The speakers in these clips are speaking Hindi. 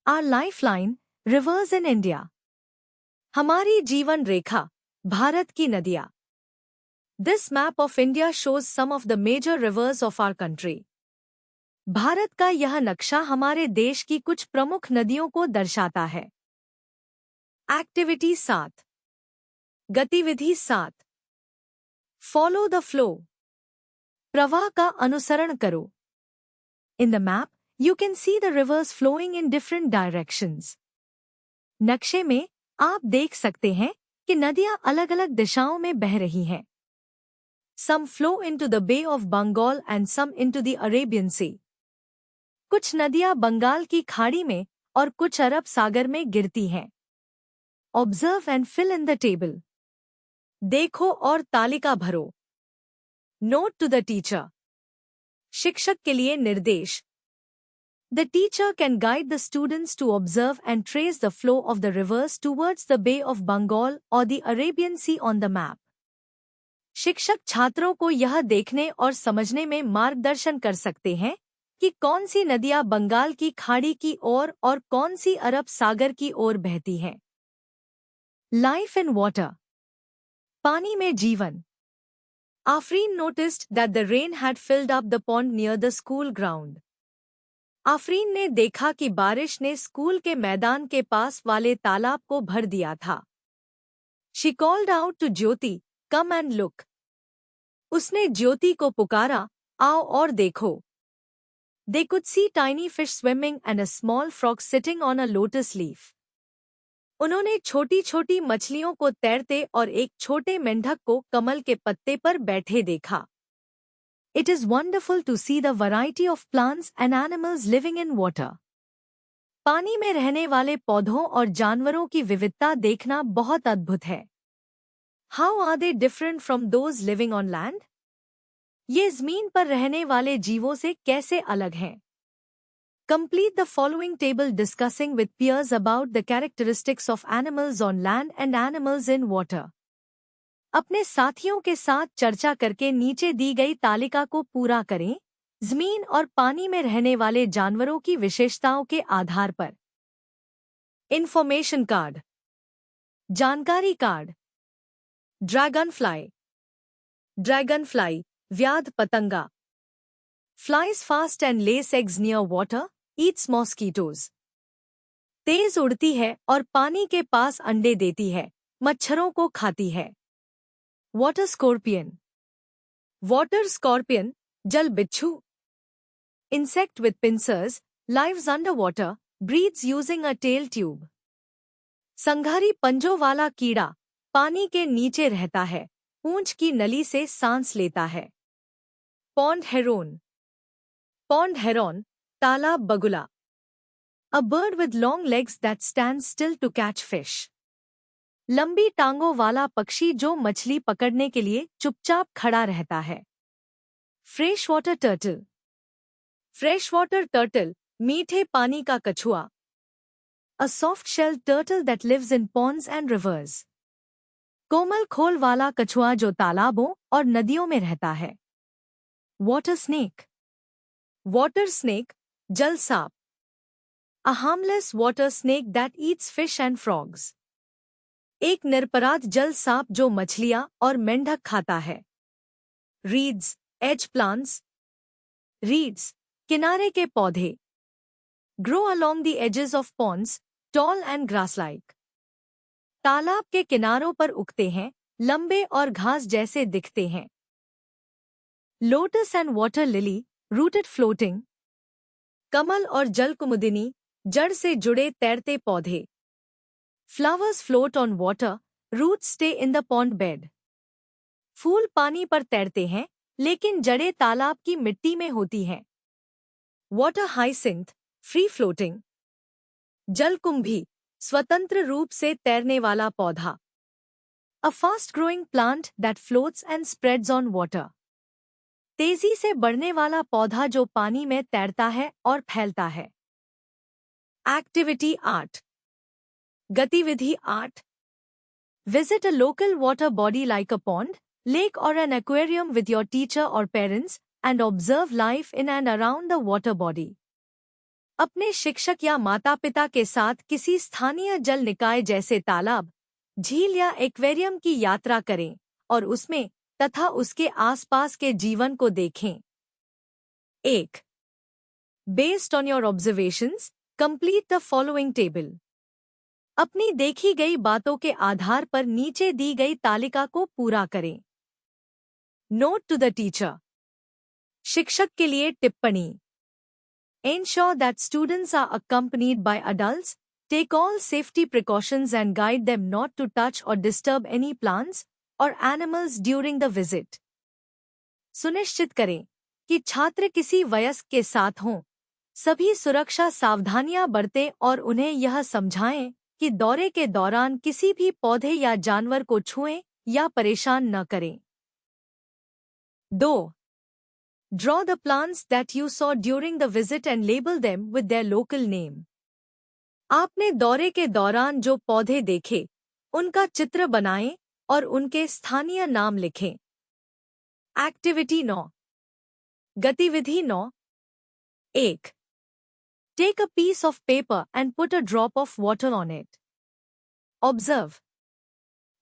Our lifeline, rivers in India. हमारी जीवन रेखा, भारत की नदियाँ. This map of India shows some of the major rivers of our country. Bharat का यह नक्शा हमारे देश की कुछ प्रमुख नदियों को दर्शाता है. एक्टिविटी 7. गतिविधि 7. Follow the flow. प्रवाह का अनुसरण करो. In the map, you can see the rivers flowing in different directions. नक्शे में आप देख सकते हैं कि नदियां अलग-अलग दिशाओं में बह रही हैं. Some flow into the Bay of Bengal and some into the Arabian Sea. कुछ नदियां बंगाल की खाड़ी में और कुछ अरब सागर में गिरती हैं. Observe and fill in the table. देखो और तालिका भरो. Note to the teacher. शिक्षक के लिए निर्देश. The teacher can guide the students to observe and trace the flow of the rivers towards the Bay of Bengal or the Arabian Sea on the map. शिक्षक छात्रों को यह देखने और समझने में मार्गदर्शन कर सकते हैं कि कौन सी नदियां बंगाल की खाड़ी की ओर और कौन सी अरब सागर की ओर बहती हैं. Life in water. पानी में जीवन. Afreen noticed that the rain had filled up the pond near the school ground. Afreen ने देखा कि बारिश ने स्कूल के मैदान के पास वाले तालाब को भर दिया था. She called out to Jyoti, come and look. उसने ज्योति को पुकारा, आओ और देखो. They could see tiny fish swimming and a small frog sitting on a lotus leaf. उन्होंने छोटी-छोटी मछलियों को तैरते और एक छोटे मेंढक को कमल के पत्ते पर बैठे देखा. It is wonderful to see the variety of plants and animals living in water. पानी में रहने वाले पौधों और जानवरों की विविधता देखना बहुत अद्भुत है. How are they different from those living on land? ये ज़मीन पर रहने वाले जीवों से कैसे अलग हैं? Complete the following table discussing with peers about the characteristics of animals on land and animals in water. अपने साथियों के साथ चर्चा करके नीचे दी गई तालिका को पूरा करें, ज़मीन और पानी में रहने वाले जानवरों की विशेषताओं के आधार पर. Information card. जानकारी कार्ड. Dragon fly. ड्रैगन व्याध पतंगा. Flies fast and lays eggs near water, eats mosquitoes. तेज उड़ती है और पानी के पास अंडे देती है, मच्छरों को खाती है. Water scorpion. Water scorpion, जल बिच्छू. Insect with pincers, lives underwater, breathes using a tail tube. संघारी पंजों वाला कीड़ा, पानी के नीचे रहता है, पूंछ की नली से सांस लेता है. Pond heron. Pond heron, तालाब बगुला. A bird with long legs that stands still to catch fish. लंबी टांगों वाला पक्षी जो मछली पकड़ने के लिए चुपचाप खड़ा रहता है. Fresh water turtle. Fresh water turtle, मीठे पानी का कछुआ. A soft shell turtle that lives in ponds and rivers. कोमल खोल वाला कछुआ जो तालाबों और नदियों में रहता है. Water snake. वाटर स्नेक, जल सांप. अ harmless water snake that eats fish and frogs. एक निरपराध जल सांप जो मछलियां और मेंढक खाता है. Reads, as plants. रीड्स, किनारे के पौधे. Grow along the edges of ponds, tall and grass like. तालाब के किनारों पर उगते हैं, लंबे और घास जैसे दिखते हैं. Lotus and water lily, rooted floating. कमल और जलकुमुदिनी, जड़ से जुड़े तैरते पौधे. Flowers float on water, roots stay in the pond bed. फूल पानी पर तैरते हैं, लेकिन जड़ें तालाब की मिट्टी में होती हैं. Water hyacinth, free floating. जलकुंभी, स्वतंत्र रूप से तैरने वाला पौधा. A fast growing plant that floats and spreads on water. तेजी से बढ़ने वाला पौधा जो पानी में तैरता है और फैलता है. Activity 8. गतिविधि 8. Visit a local water body like a pond, lake or an aquarium with your teacher or parents and observe life in and around the water body. अपने शिक्षक या माता पिता के साथ किसी स्थानीय जल निकाय जैसे तालाब, झील या एक्वेरियम की यात्रा करें और उसमें तथा उसके आसपास के जीवन को देखें। 1. Based on your observations, complete the following table. अपनी देखी गई बातों के आधार पर नीचे दी गई तालिका को पूरा करें। Note to the teacher. शिक्षक के लिए टिप्पणी। Ensure that students are accompanied by adults. Take all safety precautions and guide them not to touch or disturb any plants or animals during the visit. सुनिश्चित करें कि छात्र किसी वयस्क के साथ हों। सभी सुरक्षा सावधानियां बरतें और उन्हें यह समझाएं कि दौरे के दौरान किसी भी पौधे या जानवर को छुएं या परेशान न करें। 2. Draw the plants that you saw during the visit and label them with their local name. आपने दौरे के दौरान जो पौधे देखे, उनका चित्र बनाएं और उनके स्थानीय नाम लिखें। एक्टिविटी 9। गतिविधि 9। 1. Take a piece of paper and put a drop of water on it. Observe.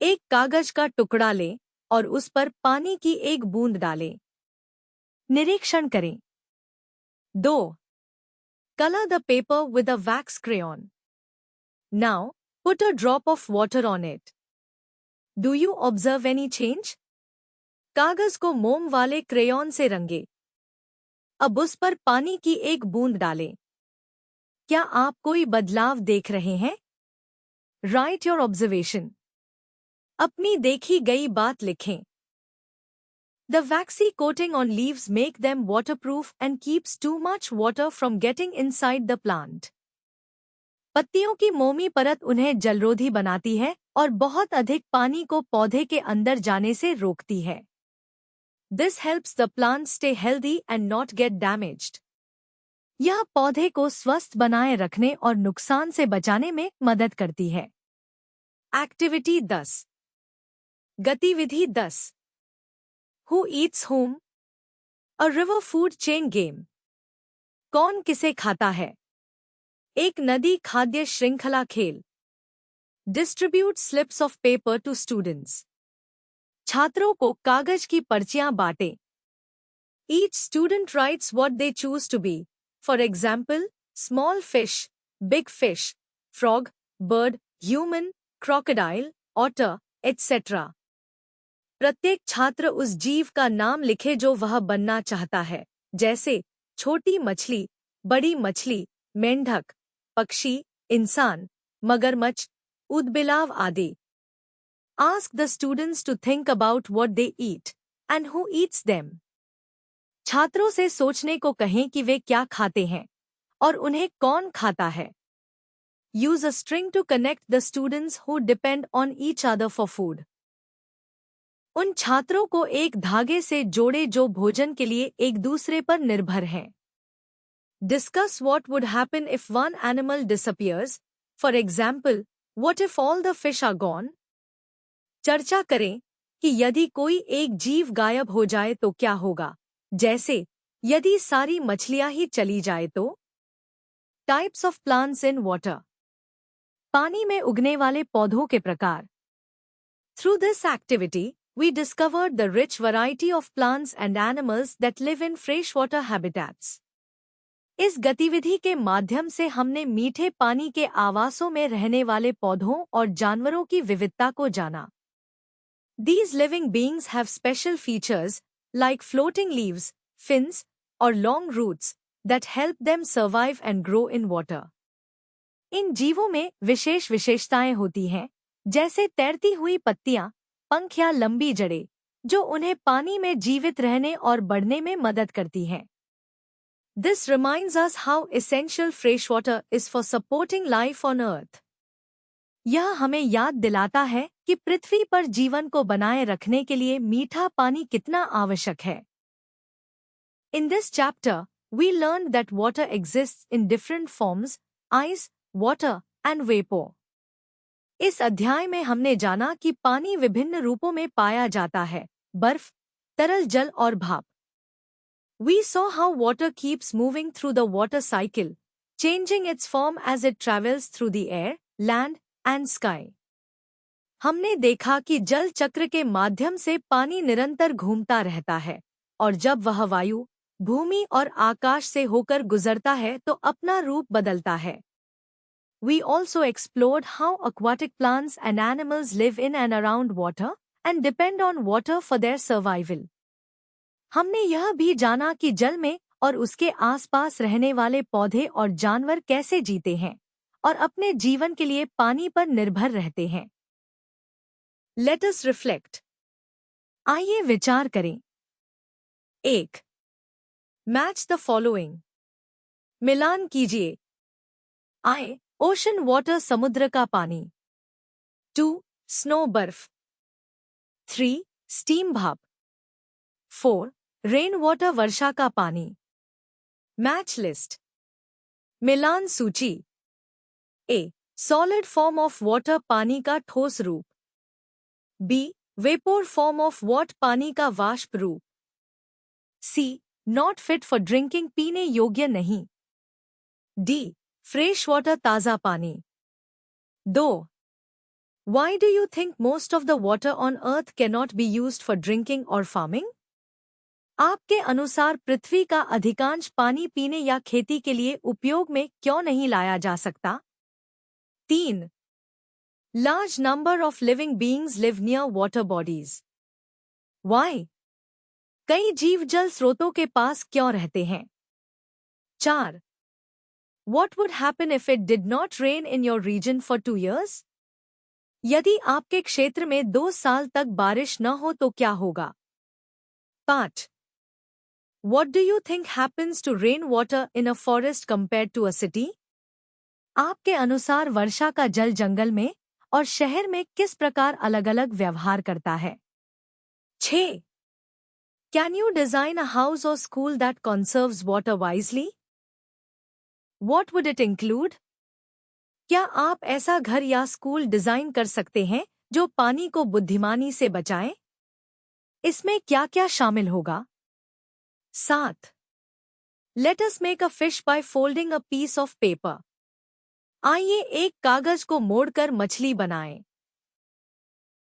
एक कागज का टुकड़ा लें और उस पर पानी की एक बूंद डालें। निरीक्षण करें। 2. Color the paper with a wax crayon. Now, put a drop of water on it. Do you observe any change? कागज को मोम वाले क्रेयॉन से रंगे। अब उस पर पानी की एक बूंद डालें। क्या आप कोई बदलाव देख रहे हैं? Write your observation. अपनी देखी गई बात लिखें। The waxy coating on leaves make them waterproof and keeps too much water from getting inside the plant. पत्तियों की मोमी परत उन्हें जलरोधी बनाती है और बहुत अधिक पानी को पौधे के अंदर जाने से रोकती है। This helps the plant stay healthy and not get damaged. यह पौधे को स्वस्थ बनाए रखने और नुकसान से बचाने में मदद करती है। एक्टिविटी 10। गतिविधि 10। Who eats whom? A river food chain game. कौन किसे खाता है? एक नदी खाद्य श्रृंखला खेल। Distribute slips of paper to students. छात्रों को कागज की पर्चियां बांटें। Each student writes what they choose to be. For example, small fish, big fish, frog, bird, human, crocodile, otter, etc. प्रत्येक छात्र उस जीव का नाम लिखे जो वह बनना चाहता है, जैसे छोटी मछली, बड़ी मछली, मेंढक, पक्षी, इंसान, मगरमच्छ, ऊदबिलाव आदि। Ask the students to think about what they eat and who eats them. छात्रों से सोचने को कहें कि वे क्या खाते हैं और उन्हें कौन खाता है। Use a string to connect the students who depend on each other for food. उन छात्रों को एक धागे से जोड़े जो भोजन के लिए एक दूसरे पर निर्भर हैं। Discuss what would happen if one animal disappears. For example, what if all the fish are gone? चर्चा करें कि यदि कोई एक जीव गायब हो जाए तो क्या होगा, जैसे यदि सारी मछलियां ही चली जाए तो। Types of plants in water. पानी में उगने वाले पौधों के प्रकार। Through this activity, we discovered the rich variety of plants and animals that live in freshwater habitats. इस गतिविधि के माध्यम से हमने मीठे पानी के आवासों में रहने वाले पौधों और जानवरों की विविधता को जाना। These living beings have special features like floating leaves, fins, or long roots that help them survive and grow in water. इन जीवों में विशेष विशेषताएं होती हैं, जैसे तैरती हुई पत्तियां, पंख या लंबी जड़ें, जो उन्हें पानी में जीवित रहने और बढ़ने में मदद करती हैं। This reminds us how essential freshwater is for supporting life on Earth. यह हमें याद दिलाता है कि पृथ्वी पर जीवन को बनाए रखने के लिए मीठा पानी कितना आवश्यक है। In this chapter, we learned that water exists in different forms: ice, water, and vapor. इस अध्याय में हमने जाना कि पानी विभिन्न रूपों में पाया जाता है: बर्फ, तरल जल और भाप। We saw how water keeps moving through the water cycle, changing its form as it travels through the air, land, and sky. हमने देखा कि जल चक्र के माध्यम से पानी निरंतर घूमता रहता है और जब वह वायु, भूमि और आकाश से होकर गुजरता है तो अपना रूप बदलता है. We also explored how aquatic plants and animals live in and around water and depend on water for their survival. हमने यह भी जाना कि जल में और उसके आसपास रहने वाले पौधे और जानवर कैसे जीते हैं और अपने जीवन के लिए पानी पर निर्भर रहते हैं. Let us reflect. आइए विचार करें. 1. Match the following. मिलान कीजिए. I. ओशन वाटर समुद्र का पानी. 2. स्नो बर्फ. 3. स्टीम भाप. 4. रेन वाटर वर्षा का पानी. Match list. मिलान सूची. A. Solid form of water पानी का ठोस रूप. B. Vapour form of water पानी का वाष्प रूप. C. Not fit for drinking पीने योग्य नहीं. D. फ्रेश वाटर ताज़ा पानी. 2. Why do you think most of the water on earth cannot be used for drinking or farming? आपके अनुसार पृथ्वी का अधिकांश पानी पीने या खेती के लिए उपयोग में क्यों नहीं लाया जा सकता? 3. Large number of living beings live near water bodies. Why? कई जीव जल स्रोतों के पास क्यों रहते हैं? 4. What would happen if it did not rain in your region for 2 years? यदि आपके क्षेत्र में 2 साल तक बारिश न हो तो क्या होगा? 5. What do you think happens to rainwater in a forest compared to a city? आपके अनुसार वर्षा का जल जंगल में और शहर में किस प्रकार अलग-अलग व्यवहार करता है? 6. Can you design a house or school that conserves water wisely? What would it include? क्या आप ऐसा घर या स्कूल डिजाइन कर सकते हैं जो पानी को बुद्धिमानी से बचाए? इसमें क्या-क्या शामिल होगा? 7. Let us make a fish by folding a piece of paper. आइए एक कागज को मोड़कर मछली बनाएं.